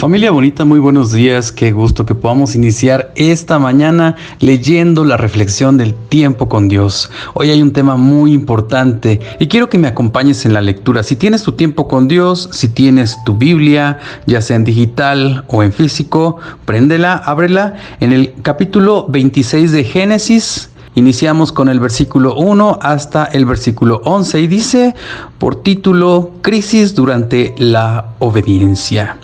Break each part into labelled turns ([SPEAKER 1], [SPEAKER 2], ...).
[SPEAKER 1] Familia bonita, muy buenos días. Qué gusto que podamos iniciar esta mañana leyendo la reflexión del tiempo con Dios. Hoy hay un tema muy importante y quiero que me acompañes en la lectura. Si tienes tu tiempo con Dios, si tienes tu Biblia, ya sea en digital o en físico, préndela, ábrela. En el capítulo 26 de Génesis, iniciamos con el versículo 1 hasta el versículo 11 y dice por título Crisis durante la obediencia.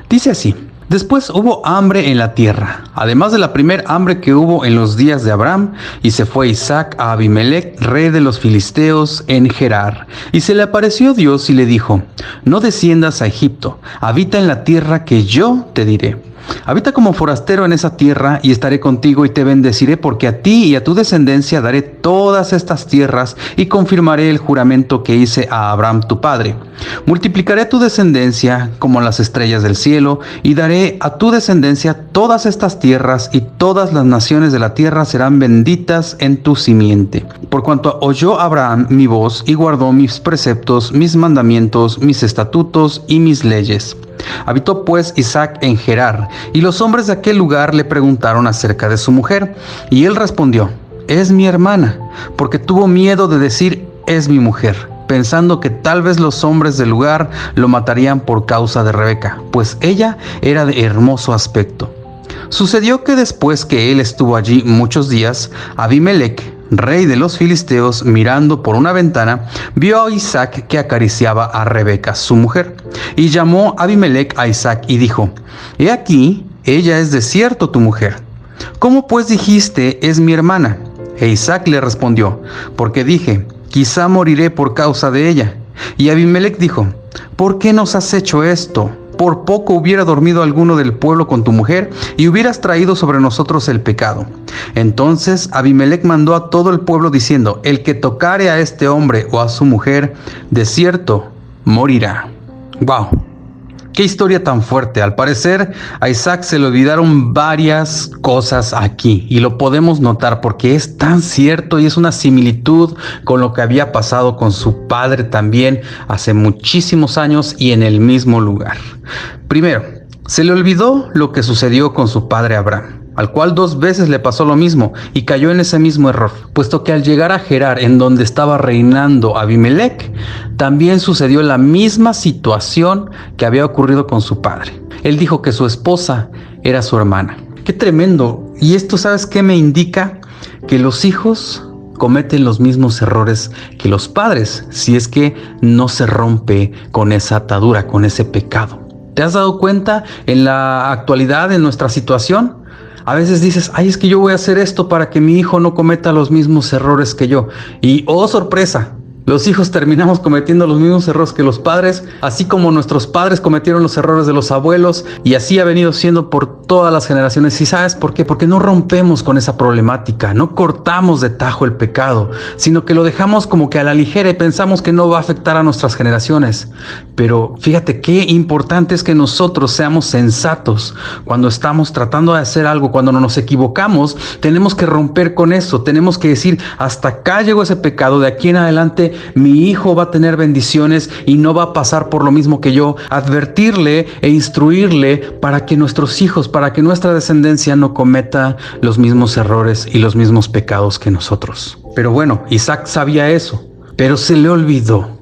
[SPEAKER 1] Dice así: después hubo hambre en la tierra, además de la primer hambre que hubo en los días de Abraham, y se fue Isaac a Abimelec, rey de los filisteos, en Gerar. Y se le apareció Dios y le dijo: no desciendas a Egipto, habita en la tierra que yo te diré. Habita como forastero en esa tierra y estaré contigo y te bendeciré, porque a ti y a tu descendencia daré todas estas tierras y confirmaré el juramento que hice a Abraham tu padre. Multiplicaré tu descendencia como las estrellas del cielo y daré a tu descendencia todas estas tierras, y todas las naciones de la tierra serán benditas en tu simiente. Por cuanto oyó Abraham mi voz y guardó mis preceptos, mis mandamientos, mis estatutos y mis leyes. Habitó pues Isaac en Gerar, y los hombres de aquel lugar le preguntaron acerca de su mujer, y él respondió: es mi hermana, porque tuvo miedo de decir es mi mujer, pensando que tal vez los hombres del lugar lo matarían por causa de Rebeca, pues ella era de hermoso aspecto. Sucedió que después que él estuvo allí muchos días, Abimelec, rey de los filisteos, mirando por una ventana, vio a Isaac que acariciaba a Rebeca, su mujer. Y llamó Abimelec a Isaac y dijo: he aquí, ella es de cierto tu mujer. ¿Cómo pues dijiste es mi hermana? E Isaac le respondió: porque dije, quizá moriré por causa de ella. Y Abimelec dijo: ¿por qué nos has hecho esto? Por poco hubiera dormido alguno del pueblo con tu mujer, y hubieras traído sobre nosotros el pecado. Entonces Abimelec mandó a todo el pueblo diciendo: el que tocare a este hombre o a su mujer, de cierto morirá. ¡Wow! ¡Qué historia tan fuerte! Al parecer a Isaac se le olvidaron varias cosas aquí, y lo podemos notar porque es tan cierto y es una similitud con lo que había pasado con su padre también hace muchísimos años y en el mismo lugar. Primero, se le olvidó lo que sucedió con su padre Abraham, al cual 2 veces le pasó lo mismo y cayó en ese mismo error, puesto que al llegar a Gerar, en donde estaba reinando Abimelec, también sucedió la misma situación que había ocurrido con su padre. Él dijo que su esposa era su hermana. ¡Qué tremendo! Y esto, ¿sabes qué me indica? Que los hijos cometen los mismos errores que los padres, si es que no se rompe con esa atadura, con ese pecado. ¿Te has dado cuenta en la actualidad, en nuestra situación? A veces dices: ay, es que yo voy a hacer esto para que mi hijo no cometa los mismos errores que yo. Y oh, sorpresa, los hijos terminamos cometiendo los mismos errores que los padres, así como nuestros padres cometieron los errores de los abuelos, y así ha venido siendo por todas las generaciones. ¿Y sabes por qué? Porque no rompemos con esa problemática, no cortamos de tajo el pecado, sino que lo dejamos como que a la ligera y pensamos que no va a afectar a nuestras generaciones. Pero fíjate qué importante es que nosotros seamos sensatos cuando estamos tratando de hacer algo. Cuando nos equivocamos, tenemos que romper con eso, tenemos que decir: hasta acá llegó ese pecado, de aquí en adelante mi hijo va a tener bendiciones y no va a pasar por lo mismo que yo. Advertirle e instruirle para que nuestros hijos, para que nuestra descendencia no cometa los mismos errores y los mismos pecados que nosotros. Pero bueno, Isaac sabía eso, pero se le olvidó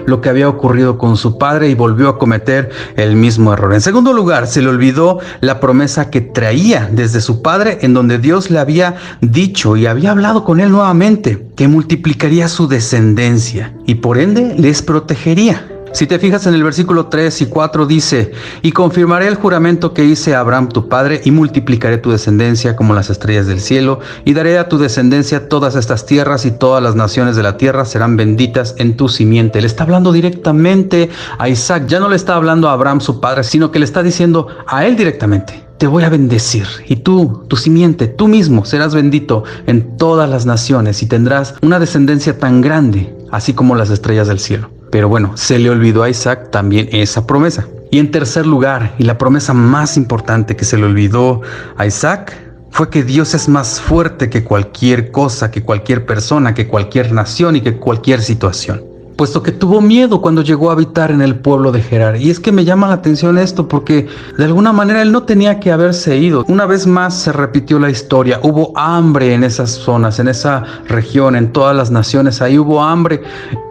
[SPEAKER 1] lo que había ocurrido con su padre y volvió a cometer el mismo error. En segundo lugar, se le olvidó la promesa que traía desde su padre, en donde Dios le había dicho y había hablado con él nuevamente, que multiplicaría su descendencia y por ende les protegería. Si te fijas en el versículo 3 y 4 dice: y confirmaré el juramento que hice a Abraham tu padre, y multiplicaré tu descendencia como las estrellas del cielo, y daré a tu descendencia todas estas tierras, y todas las naciones de la tierra serán benditas en tu simiente. Le está hablando directamente a Isaac, ya no le está hablando a Abraham su padre, sino que le está diciendo a él directamente: te voy a bendecir, y tú, tu simiente, tú mismo serás bendito en todas las naciones, y tendrás una descendencia tan grande, así como las estrellas del cielo. Pero bueno, se le olvidó a Isaac también esa promesa. Y en tercer lugar, y la promesa más importante que se le olvidó a Isaac, fue que Dios es más fuerte que cualquier cosa, que cualquier persona, que cualquier nación y que cualquier situación. puesto que tuvo miedo cuando llegó a habitar en el pueblo de Gerar. Y es que me llama la atención esto porque de alguna manera él no tenía que haberse ido. Una vez más se repitió la historia. Hubo hambre en esas zonas, en esa región, en todas las naciones. Ahí hubo hambre.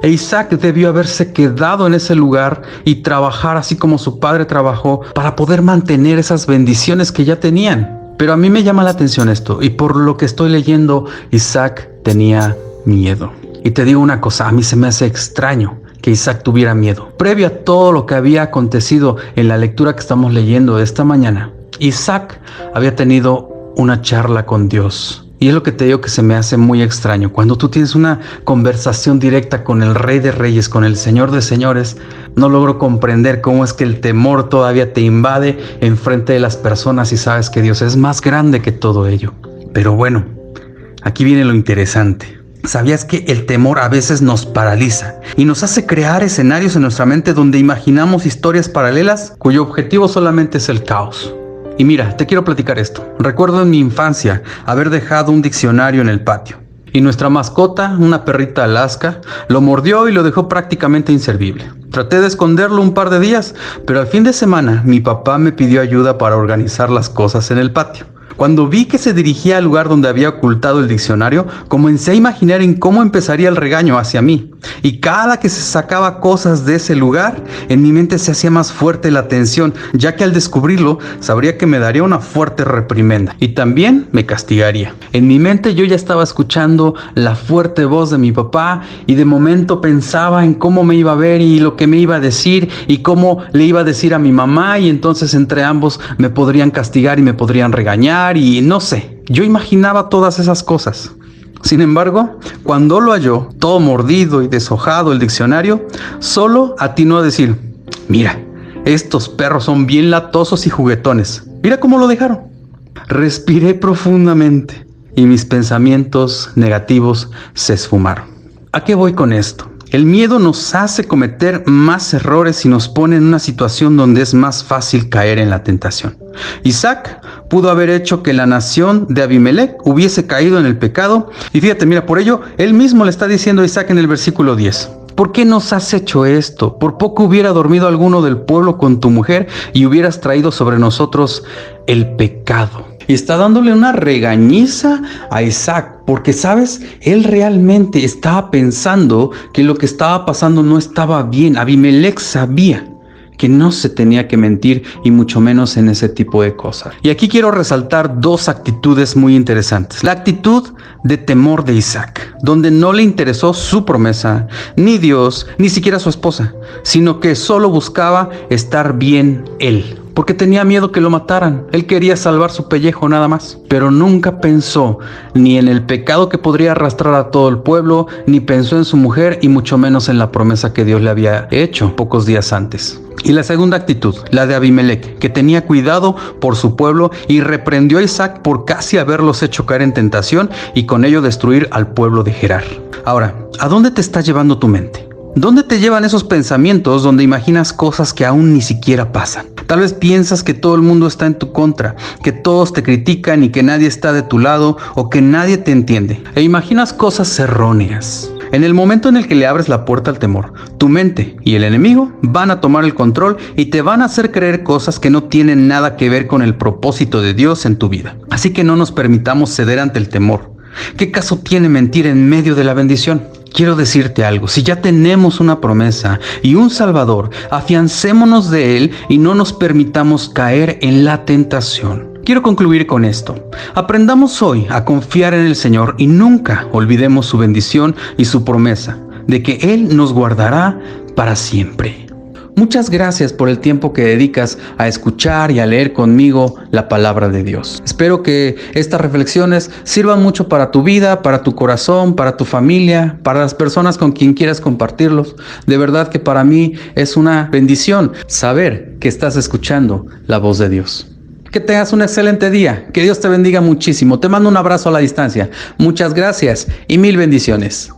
[SPEAKER 1] E Isaac debió haberse quedado en ese lugar y trabajar así como su padre trabajó para poder mantener esas bendiciones que ya tenían. Pero a mí me llama la atención esto, y por lo que estoy leyendo, Isaac tenía miedo. Y te digo una cosa, a mí se me hace extraño que Isaac tuviera miedo. Previo a todo lo que había acontecido en la lectura que estamos leyendo esta mañana, Isaac había tenido una charla con Dios. Y es lo que te digo que se me hace muy extraño. Cuando tú tienes una conversación directa con el Rey de Reyes, con el Señor de Señores, no logro comprender cómo es que el temor todavía te invade en frente de las personas y sabes que Dios es más grande que todo ello. Pero bueno, aquí viene lo interesante. ¿Sabías que el temor a veces nos paraliza y nos hace crear escenarios en nuestra mente donde imaginamos historias paralelas cuyo objetivo solamente es el caos? Y mira, te quiero platicar esto. Recuerdo en mi infancia haber dejado un diccionario en el patio. Y nuestra mascota, una perrita Alaska, lo mordió y lo dejó prácticamente inservible. Traté de esconderlo un par de días, pero al fin de semana mi papá me pidió ayuda para organizar las cosas en el patio. Cuando vi que se dirigía al lugar donde había ocultado el diccionario, comencé a imaginar en cómo empezaría el regaño hacia mí. Y cada que se sacaba cosas de ese lugar, en mi mente se hacía más fuerte la tensión, ya que al descubrirlo, sabría que me daría una fuerte reprimenda. Y también me castigaría. En mi mente yo ya estaba escuchando la fuerte voz de mi papá y de momento pensaba en cómo me iba a ver y lo que me iba a decir y cómo le iba a decir a mi mamá, y entonces entre ambos me podrían castigar y me podrían regañar y no sé. Yo imaginaba todas esas cosas. Sin embargo, cuando lo halló, todo mordido y deshojado el diccionario, solo atinó a decir: mira, estos perros son bien latosos y juguetones. Mira cómo lo dejaron. Respiré profundamente y mis pensamientos negativos se esfumaron. ¿A qué voy con esto? El miedo nos hace cometer más errores y nos pone en una situación donde es más fácil caer en la tentación. Isaac pudo haber hecho que la nación de Abimelec hubiese caído en el pecado. Y fíjate, mira, por ello, él mismo le está diciendo a Isaac en el versículo 10. ¿Por qué nos has hecho esto? Por poco hubiera dormido alguno del pueblo con tu mujer y hubieras traído sobre nosotros el pecado. Y está dándole una regañiza a Isaac, porque, ¿sabes? Él realmente estaba pensando que lo que estaba pasando no estaba bien. Abimelec sabía que no se tenía que mentir y mucho menos en ese tipo de cosas. Y aquí quiero resaltar dos actitudes muy interesantes. La actitud de temor de Isaac, donde no le interesó su promesa, ni Dios, ni siquiera su esposa, sino que solo buscaba estar bien él, porque tenía miedo que lo mataran. Él quería salvar su pellejo nada más, pero nunca pensó ni en el pecado que podría arrastrar a todo el pueblo, ni pensó en su mujer y mucho menos en la promesa que Dios le había hecho pocos días antes. Y la segunda actitud, la de Abimelec, que tenía cuidado por su pueblo y reprendió a Isaac por casi haberlos hecho caer en tentación y con ello destruir al pueblo de Gerar. Ahora, ¿a dónde te está llevando tu mente? ¿Dónde te llevan esos pensamientos donde imaginas cosas que aún ni siquiera pasan? Tal vez piensas que todo el mundo está en tu contra, que todos te critican y que nadie está de tu lado o que nadie te entiende. E imaginas cosas erróneas. En el momento en el que le abres la puerta al temor, tu mente y el enemigo van a tomar el control y te van a hacer creer cosas que no tienen nada que ver con el propósito de Dios en tu vida. Así que no nos permitamos ceder ante el temor. ¿Qué caso tiene mentir en medio de la bendición? Quiero decirte algo, si ya tenemos una promesa y un Salvador, afiancémonos de Él y no nos permitamos caer en la tentación. Quiero concluir con esto. Aprendamos hoy a confiar en el Señor y nunca olvidemos su bendición y su promesa de que Él nos guardará para siempre. Muchas gracias por el tiempo que dedicas a escuchar y a leer conmigo la palabra de Dios. Espero que estas reflexiones sirvan mucho para tu vida, para tu corazón, para tu familia, para las personas con quien quieras compartirlos. De verdad que para mí es una bendición saber que estás escuchando la voz de Dios. Que tengas un excelente día. Que Dios te bendiga muchísimo. Te mando un abrazo a la distancia. Muchas gracias y mil bendiciones.